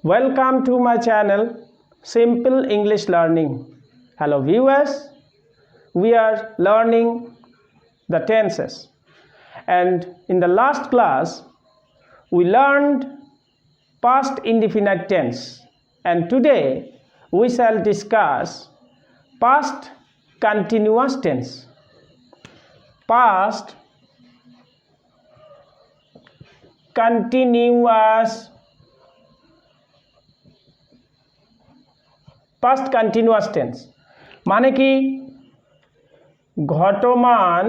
Welcome to my channel Simple English Learning. Hello viewers, we are learning the tenses, and in the last class we learned past indefinite tense, and today we shall discuss past continuous tense. Past continuous tense মানে কি ঘটমান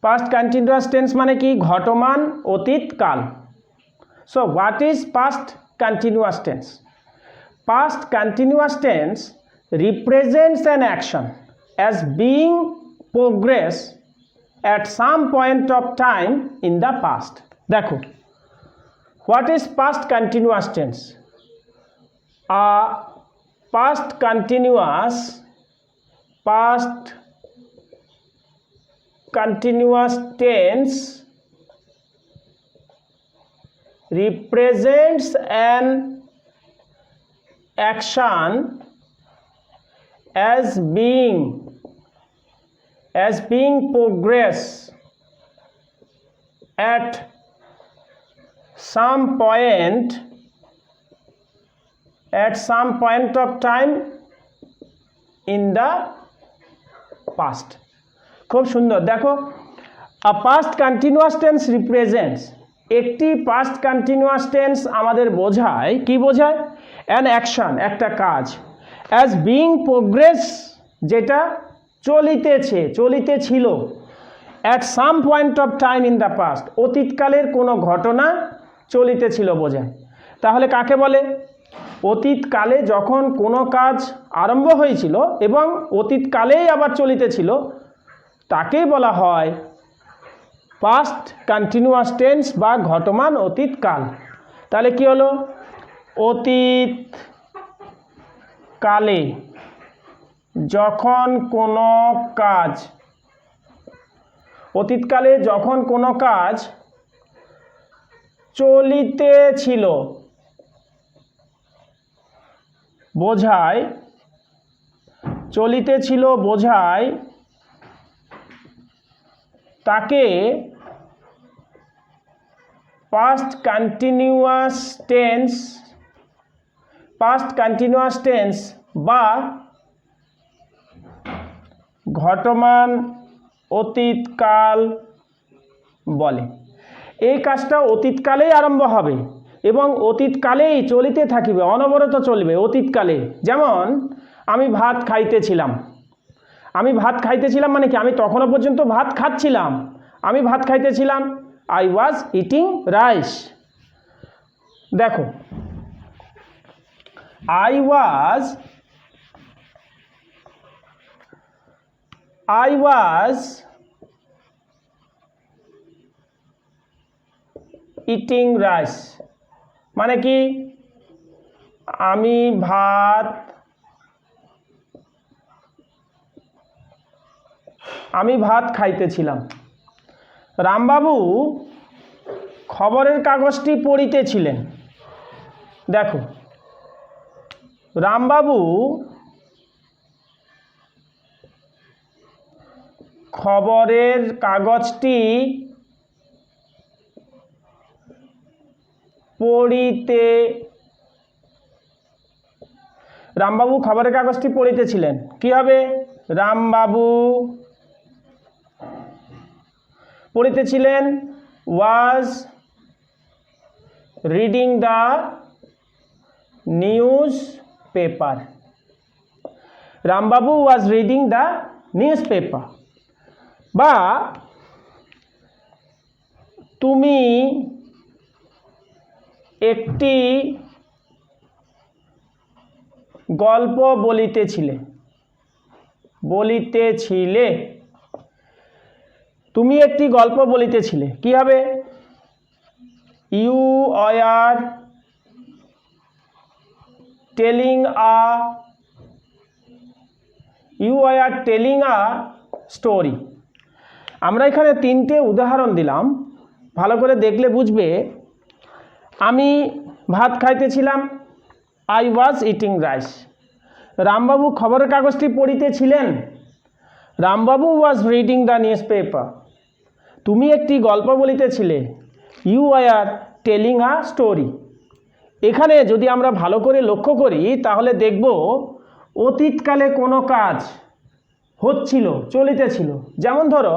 past continuous tense মানে কি ঘটমান অতীতকাল so what is past continuous tense past continuous tense represents an action as being progress at some point of time in the past. দেখো what is past continuous tense? Past continuous tense represents an action as being progress at some point of time in the past. খুব সুন্দর দেখো a past continuous tense represents একটি past continuous tense আমাদের বোঝায় কি বোঝায় an action একটা কাজ as being progress যেটা চলিতেছিল at some point of time in the past অতীতকালের কোনো ঘটনা চলিতেছিল বোঝায় তাহলে কাকে বলে অতীতকালে যখন কোনো কাজ আরম্ভ হয়েছিল এবং অতীতকালেই আবার চলিতেছিল তাকেই বলা হয় পাস্ট কন্টিনিউয়াস টেন্স বা ঘটমান অতীতকাল তাহলে কি হলো অতীতকালে যখন কোনো কাজ চলিতেছিল বোঝায় তাকে পাস্ট কন্টিনিউয়াস টেন্স বা ঘটমান অতীতকাল বলে এই কাজটা অতীতকালেই আরম্ভ হবে এবং অতীতকালেই চলিতে থাকিবে অনবরত চলবে অতীতকালে যেমন আমি ভাত খাইতেছিলাম মানে কি আমি তখনও পর্যন্ত ভাত খাচ্ছিলাম আই ওয়াজ ইটিং রাইস দেখো I was eating rice মানে কি আমি ভাত খাইতেছিলাম রামবাবু খবরের কাগজটি পড়িতেছিলেন দেখো রামবাবু খবরের কাগজটি পড়িতেছিলেন কি হবে রামবাবু পড়িতেছিলেন was reading the newspaper Rambabu was reading the newspaper বা তুমি একটি গল্প বলিতেছিলে তুমি একটি গল্প বলিতেছিলে কি হবে you are telling a story আমরা এখানে তিনটে উদাহরণ দিলাম ভালো করে দেখলে বুঝবে। আমি ভাত খাইতেছিলাম, I was eating rice. Rambabu খবরের কাগজটি পড়িতেছিলেন, Rambabu was reading the news paper. তুমি একটি গল্প বলিতেছিলে, you are telling a story. এখানে যদি আমরা ভালো করে লক্ষ্য করি তাহলে দেখব অতীতকালে কোনো কাজ হচ্ছিল, চলিতেছিল। যেমন ধরো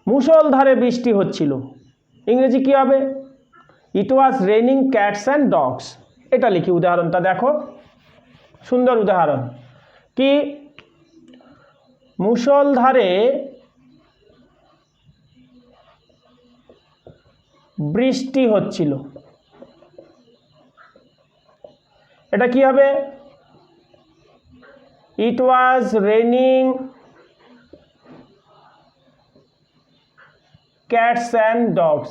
মুষলধারে বৃষ্টি হচ্ছিল, ইংরেজি কী হবে? It was raining cats and dogs. এটা লিখি, উদাহরণটা দেখো, সুন্দর উদাহরণ। কি? মুষলধারে বৃষ্টি হচ্ছিল, এটা কি হবে? It was raining cats and dogs.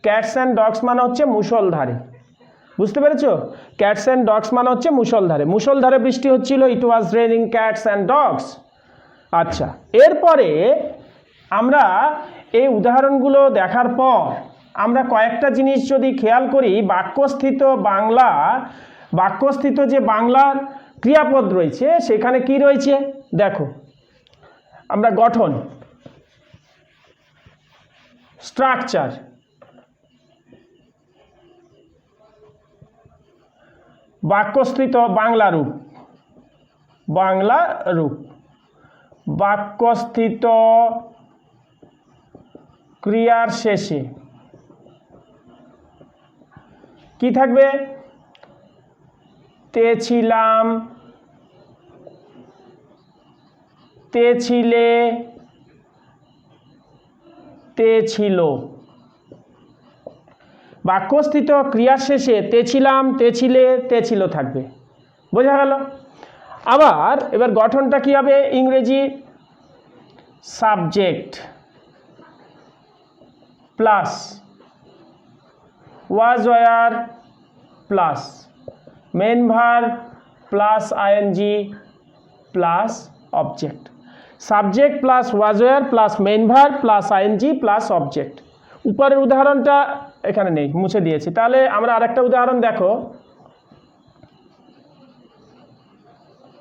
Cats and dogs মানে হচ্ছে মুষলধারে, বুঝতে পেরেছো? ক্যাটস অ্যান্ড ডগস মানে হচ্ছে মুষলধারে, মুষলধারে বৃষ্টি হচ্ছিল, it was raining cats and dogs. আচ্ছা, এরপরে আমরা এই উদাহরণগুলো দেখার পর আমরা কয়েকটা জিনিস যদি খেয়াল করি, বাক্যস্থিত যে বাংলার ক্রিয়াপদ রয়েছে সেখানে কি রয়েছে দেখো। আমরা গঠন, স্ট্রাকচার, বাক্যস্থিত বাংলা রূপ, বাক্যস্থিত ক্রিয়ার শেষে কি থাকবে? তে ছিলাম, তে ছিলে, তে ছিল। বাক্যস্থিত ক্রিয়ার শেষে তে ছিলাম, তে ছিলে, তে ছিল থাকবে, বোঝা গেল? আবার এবার গঠনটা কি হবে? ইংরেজি subject plus was were plus main verb plus ING plus object. Subject plus was were plus main verb plus ING plus object. উপরের উদাহরণটা এখানে নেই, মুছে দিয়েছি। তাহলে আমরা আরেকটা উদাহরণ দেখো।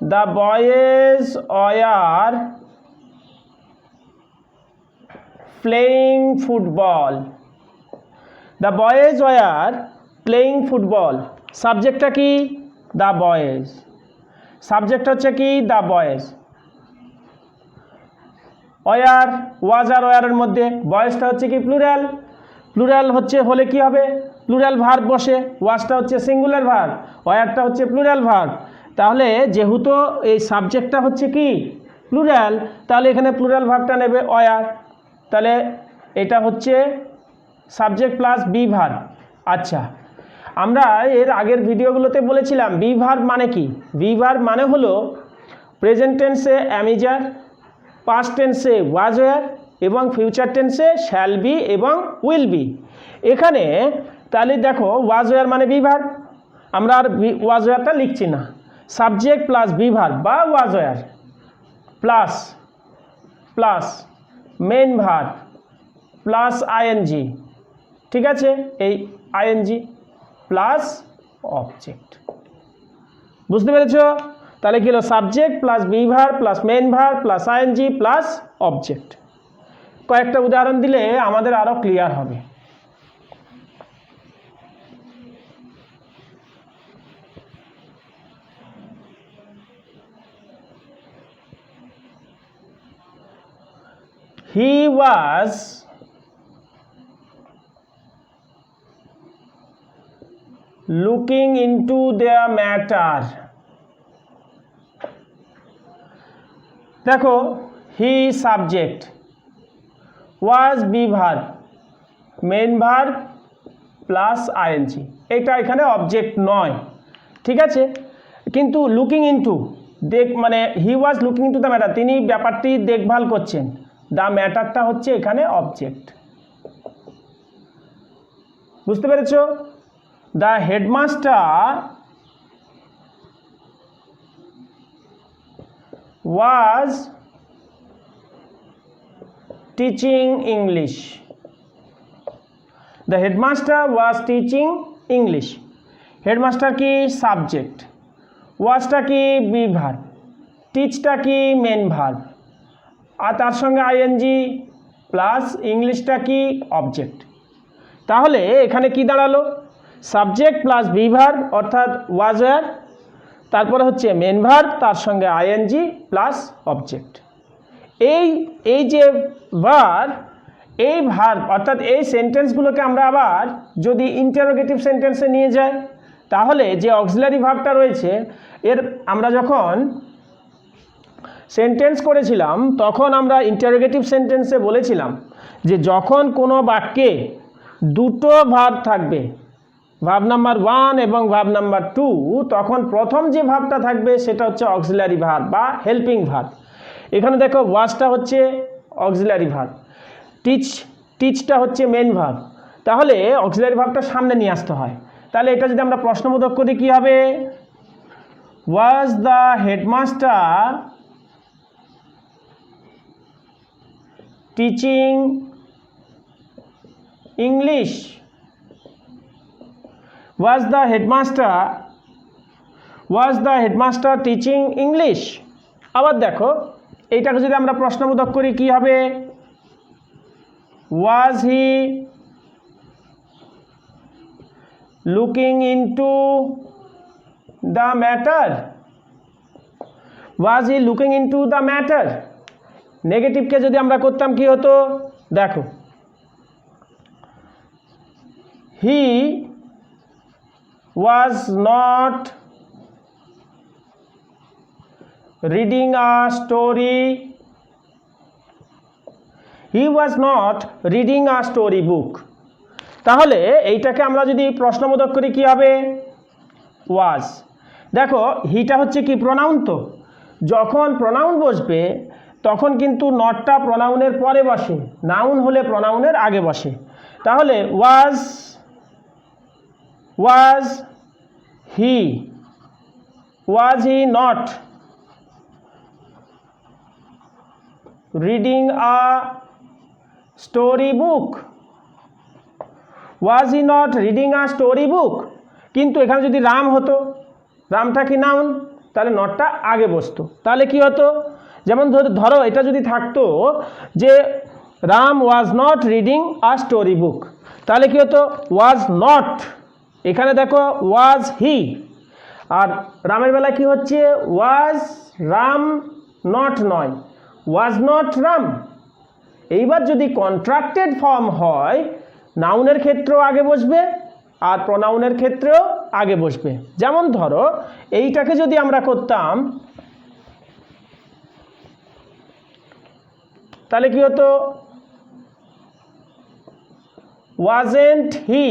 The boys were playing football. The boys were playing football. সাবজেক্টটা কি? The boys. সাবজেক্ট হচ্ছে কি? The boys. ওয়ার, ওয়াজ আর ওয়ারের মধ্যে বয়েজটা হচ্ছে কি? প্লুরাল। প্লুরাল হলে কি হবে? প্লুরাল ভার্ব বসে। ওয়াজটা হচ্ছে সিঙ্গুলার ভার্ব, ওয়ারটা হচ্ছে প্লুরাল ভার্ব। তাহলে যেহেতু এই সাবজেক্টটা হচ্ছে কি? প্লুরাল, তাহলে এখানে প্লুরাল ভার্বটা নেবে ওয়ার। তাহলে এটা হচ্ছে সাবজেক্ট প্লাস বি ভার্ব। আচ্ছা, আমরা এর আগের ভিডিওগুলোতে বলেছিলাম বি ভার্ব মানে কি। বি ভার্ব মানে হলো প্রেজেন্ট টেন্সে অ্যামিজার, পাস্ট টেন্সে ওয়াজ ওয়ার এবং ফিউচার টেন্সে শ্যাল বি এবং উইল বি। এখানে তাহলে দেখো ওয়াজ ওয়ার মানে বি ভার্ব, আমরা আর ওয়াজ ওয়ারটা লিখছি না। সাবজেক্ট প্লাস বি ভার্ব বা was were plus plus main verb plus ING, ঠিক আছে? এই আইএনজি প্লাস অবজেক্ট, বুঝতে পেরেছ? তাহলে কি হলো? Subject plus be verb plus main verb plus ING plus object. কয়েকটা উদাহরণ দিলে আমাদের আরো ক্লিয়ার হবে। He was looking into their matter. দেখো, he subject, was be verb, main verb plus ING. এটা এখানে অবজেক্ট নয়, ঠিক আছে? কিন্তু লুকিং ইনটু মানে he was looking into the matter, তিনি ব্যাপারটি দেখভাল করছেন। দ্য ম্যাটারটা হচ্ছে এখানে অবজেক্ট, বুঝতে পেরেছ? The headmaster was teaching English. The headmaster was teaching English. Headmaster কি সাবজেক্ট, ওয়াজটা কি বি ভার্ব, টিচটা কি মেন ভার্ব, আর তার সঙ্গে আইএনজি প্লাস ইংলিশটা কি অবজেক্ট। তাহলে এখানে কি দাঁড়ালো, সাবজেক্ট প্লাস বি ভার্ব অর্থাৎ ওয়াজ ওয়্যার, তারপরে হচ্ছে মেন ভার্ব তার সঙ্গে আইএনজি প্লাস অবজেক্ট। এই যে ভার্ব, এই ভার্ব অর্থাৎ এই সেন্টেন্সগুলোকে আমরা আবার যদি ইন্টারোগেটিভ সেন্টেন্সে নিয়ে যাই, তাহলে যে অক্সিলারি ভার্বটা রয়েছে এর আমরা যখন সেন্টেন্স করেছিলাম তখন আমরা ইন্টারোগেটিভ সেন্টেন্সে বলেছিলাম যে যখন কোনো বাক্যে দুটো ভার্ব থাকবে, ভার্ব নাম্বার 1 এবং ভার্ব নাম্বার 2, তখন প্রথম যে ভার্বটা থাকবে সেটা হচ্ছে অক্সিলারি ভার্ব বা হেল্পিং ভার্ব। এখানে দেখো ওয়াজটা হচ্ছে অক্সিলারি ভার্ব, টিচটা হচ্ছে মেন ভার্ব, তাহলে অক্সিলারি ভার্বটা সামনে নিয়ে আসতে হয়। তাহলে এটা যদি আমরা প্রশ্নবোধক করি কি হবে, was the headmaster teaching English, was the headmaster teaching English। আবার দেখো এইটাকে যদি আমরা প্রশ্নবোধক করি কি হবে, was he looking into the matter, was he looking into the matter। নেগেটিভকে যদি আমরা করতাম কি হতো, দেখো he was not reading a story, he was not reading a story book। তাহলে এইটাকে আমরা যদি প্রশ্নবোধক করি কি হবে, was। দেখো হিটা হচ্ছে কি প্রোনাউন, তো যখন প্রোনাউন বসবে তখন কিন্তু নটটা প্রোনাউনের পরে বসে, নাউন হলে প্রোনাউনের আগে বসে। তাহলে was he not reading a story book, was he not reading a story book। কিন্তু এখানে যদি রাম হতো, রামটা কি নাউন, তাহলে নটটা আগে বসতো, তাহলে কি হতো, যেমন ধরো এটা যদি থাকতো যে Ram was not reading a story book, তাহলে কি হতো, ওয়াজ নট, এখানে দেখো ওয়াজ হি, আর রামের বেলা কি হচ্ছে, ওয়াজ রাম নট নয়, ওয়াজ নট রাম। এইবার যদি কন্ট্রাক্টেড ফর্ম হয় নাউনের ক্ষেত্রেও আগে বসবে আর প্রোনাউনের ক্ষেত্রেও আগে বসবে। যেমন ধরো এইটাকে যদি আমরা করতাম তাহলে কি হতো, wasn't he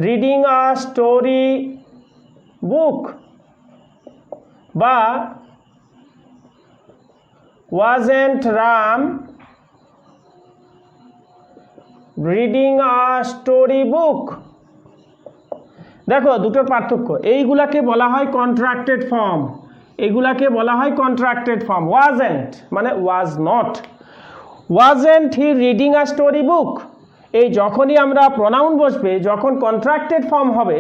reading a story book, বা wasn't Ram reading a story book। দেখো দুটোর পার্থক্য, এইগুলাকে বলা হয় কন্ট্রাক্টেড ফর্ম, এগুলাকে বলা হয় কন্ট্রাক্টেড ফর্ম। wasn't মানে was not, wasn't he reading a story book, এই যখনই আমরা প্রোনাউন বসবে, যখন কন্ট্রাক্টেড ফর্ম হবে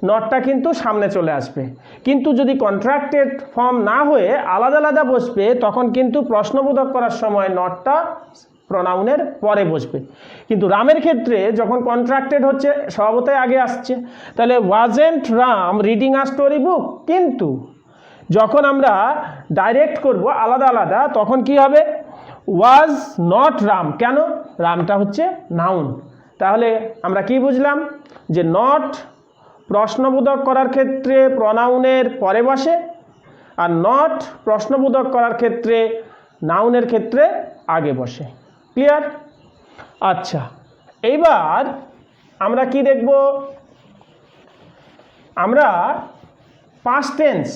নটটা কিন্তু সামনে চলে আসবে, কিন্তু যদি কন্ট্রাক্টেড ফর্ম না হয়ে আলাদা আলাদা বসবে তখন কিন্তু প্রশ্নবোধক করার সময় নটটা প্রোনাউনের পরে বসবে। কিন্তু রামের ক্ষেত্রে যখন কন্ট্রাক্টেড হচ্ছে স্বভাবতই আগে আসছে, তাহলে wasn't Ram reading a story book. কিন্তু যখন আমরা ডাইরেক্ট করব আলাদা আলাদা তখন কি হবে, ওয়াজ নট রাম, কেন, রামটা হচ্ছে নাউন। তাহলে আমরা কি বুঝলাম, যে নট প্রশ্নবোধক করার ক্ষেত্রে প্রোনাউনের পরে বসে, আর নট প্রশ্নবোধক করার ক্ষেত্রে নাউনের ক্ষেত্রে আগে বসে। ক্লিয়ার? আচ্ছা, এইবার আমরা কি দেখব, আমরা পাস্ট টেন্স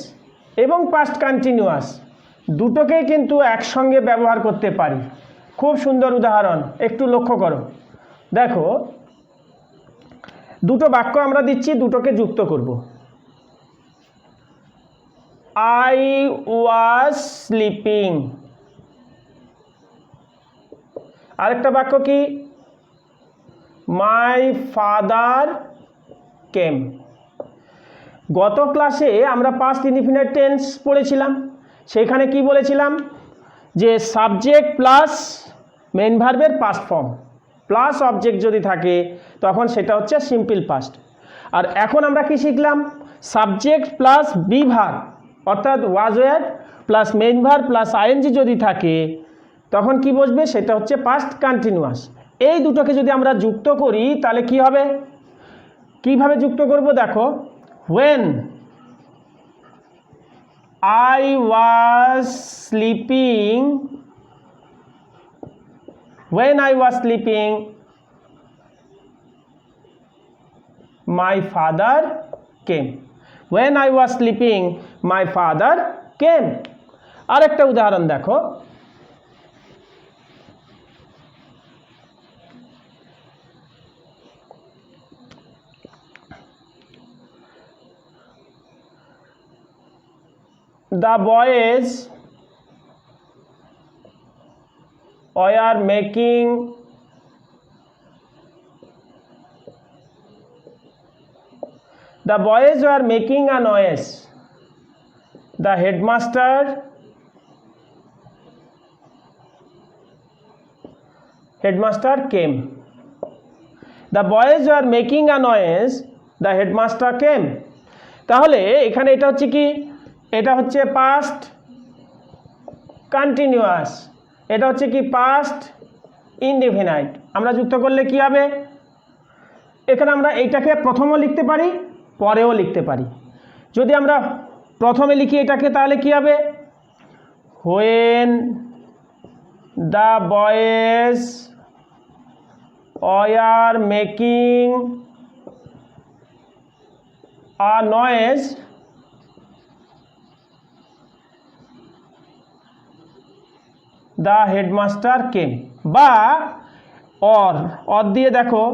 এবং পাস্ট কন্টিনিউয়াস দুটোকেই কিন্তু একসঙ্গে ব্যবহার করতে পারি। খুব সুন্দর উদাহরণ, একটু লক্ষ্য করো। দেখো দুটো বাক্য আমরা দিচ্ছি, দুটোকে যুক্ত করব। আই ওয়াজ স্লিপিং, আরেকটা বাক্য কি, মাই ফাদার কেম। গত ক্লাসে আমরা পাস্ট ইনডিফিনিট টেন্স পড়েছিলাম, সেখানে কি বলেছিলাম যে সাবজেক্ট প্লাস মেইন ভার্বের পাস্ট ফর্ম প্লাস অবজেক্ট যদি থাকে তখন সেটা হচ্ছে সিম্পল পাস্ট। আর এখন আমরা কি শিখলাম, সাবজেক্ট প্লাস বি ভার্ব অর্থাৎ was were plus main verb plus ING যদি থাকে তখন কি বসবে, সেটা হচ্ছে পাস্ট কন্টিনিউয়াস। এই দুটোকে যদি আমরা যুক্ত করি তাহলে কি হবে, কিভাবে যুক্ত করব দেখো, when I was sleeping my father came. When I was sleeping my father came. আরেকটা উদাহরণ দেখো, the boys were making a noise. The headmaster came. The boys were making a noise. The headmaster came. তাহলে এখানে এটা হচ্ছে কি, এটা হচ্ছে পাস্ট কন্টিনিউয়াস, এটা হচ্ছে কি পাস্ট ইনডিফিনাইট। আমরা যুক্ত করলে কি হবে, এখানে আমরা এইটাকে প্রথমেও লিখতে পারি পরেও লিখতে পারি। যদি আমরা প্রথমে লিখি এটাকে তাহলে কি হবে, when the boys were making a noise the headmaster came, বা or দিয়ে দেখো,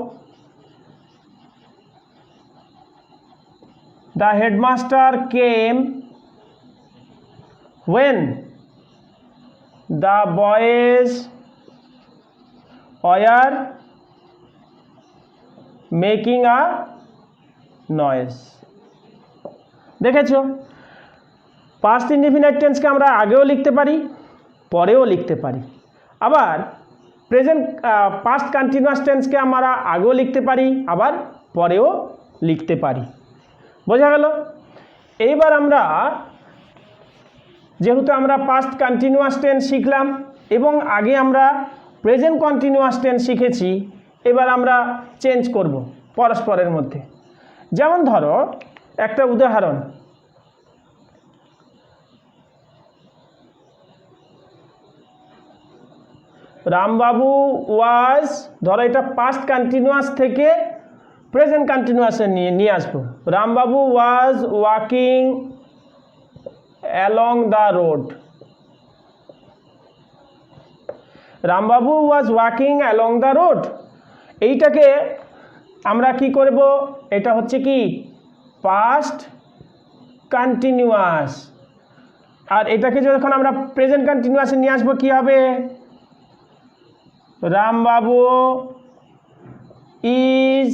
the headmaster came when the boys were making a noise. দেখেছো, পাস্ট ইনডিফিনিট টেন্সকে আমরা আগেও লিখতে পারি পরেও লিখতে পারি, আবার প্রেজেন্ট পাস্ট কন্টিনিউয়াস টেন্সকে আমরা আগেও লিখতে পারি আবার পরেও লিখতে পারি। বোঝা গেল? এইবার আমরা যেহেতু আমরা পাস্ট কন্টিনিউয়াস টেন্স শিখলাম এবং আগে আমরা প্রেজেন্ট কন্টিনিউয়াস টেন্স শিখেছি, এবার আমরা চেঞ্জ করব পরস্পরের মধ্যে। যেমন ধরো একটা উদাহরণ, রামবাবু ওয়াজ, ধরো এটা পাস্ট কন্টিনিউয়াস থেকে প্রেজেন্ট কন্টিনিউয়াসে নিয়ে আসবো। Rambabu was walking along the road. Rambabu was walking along the road, এইটাকে আমরা কি করব, এটা হচ্ছে কি পাস্ট কন্টিনিউয়াস, আর এটাকে যখন আমরা প্রেজেন্ট কন্টিনিউয়াসে নিয়ে আসবো কি হবে, Rambabu is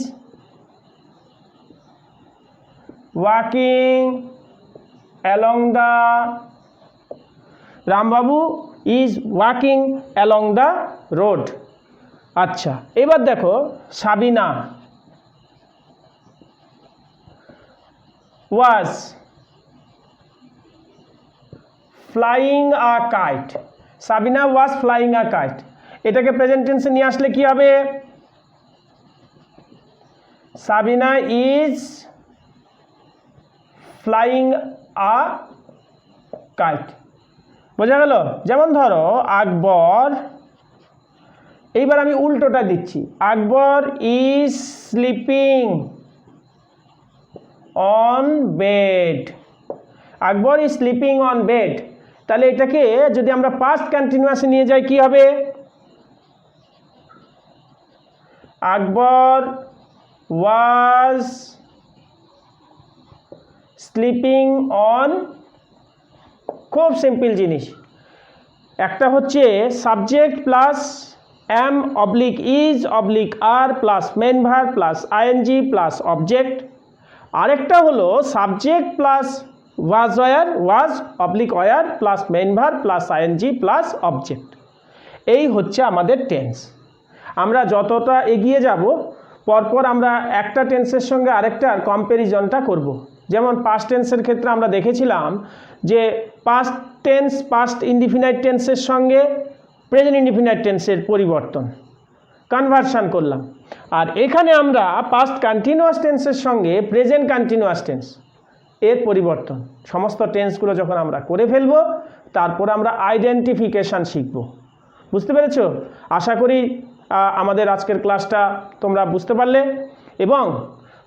walking along the, Rambabu is walking along the road. আচ্ছা, এবার দেখো Sabina was flying a kite. Sabina was flying a kite, এটাকে প্রেজেন্ট টেন্সে নিয়ে আসলে কি হবে, Sabina is flying a kite. বোঝা গেল? যেমন ধরো আকবর, এইবার আমি উল্টোটা দিচ্ছি, Akbar is sleeping on bed. Akbar is sleeping on bed, তাহলে এটাকে যদি আমরা পাস্ট কন্টিনিউয়াসে নিয়ে যাই কি হবে, আকবর ওয়াজ স্লিপিং অন, খুব সিম্পল জিনিস, একটা হচ্ছে subject plus am oblique is oblique are plus main verb plus ING plus object, আরেকটা হলো subject plus was oblique were plus main verb plus ING plus object. এই হচ্ছে আমাদের টেন্স। আমরা যতটা এগিয়ে যাব পরপর আমরা একটা টেন্সের সঙ্গে আরেকটার কম্প্যারিজনটা করব। যেমন পাস্ট টেন্সের ক্ষেত্রে আমরা দেখেছিলাম যে পাস্ট টেন্স পাস্ট ইনডিফিনাইট টেন্সের সঙ্গে প্রেজেন্ট ইনডিফিনাইট টেন্সের পরিবর্তন কনভার্সন করলাম, আর এখানে আমরা পাস্ট কন্টিনিউয়াস টেন্সের সঙ্গে প্রেজেন্ট কন্টিনিউয়াস টেন্স এর পরিবর্তন, সমস্ত টেন্সগুলো যখন আমরা করে ফেলব তারপর আমরা আইডেন্টিফিকেশান শিখব। বুঝতে পেরেছ? আশা করি আমাদের আজকের ক্লাসটা তোমরা বুঝতে পারলে, এবং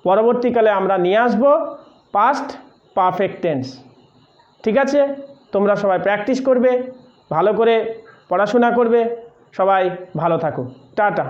পরবর্তীকালে আমরা নিয়ে আসব পাস্ট পারফেক্ট টেন্স। ঠিক আছে, তোমরা সবাই প্র্যাকটিস করবে, ভালো করে পড়াশোনা করবে, সবাই ভালো থাকো, টাটা।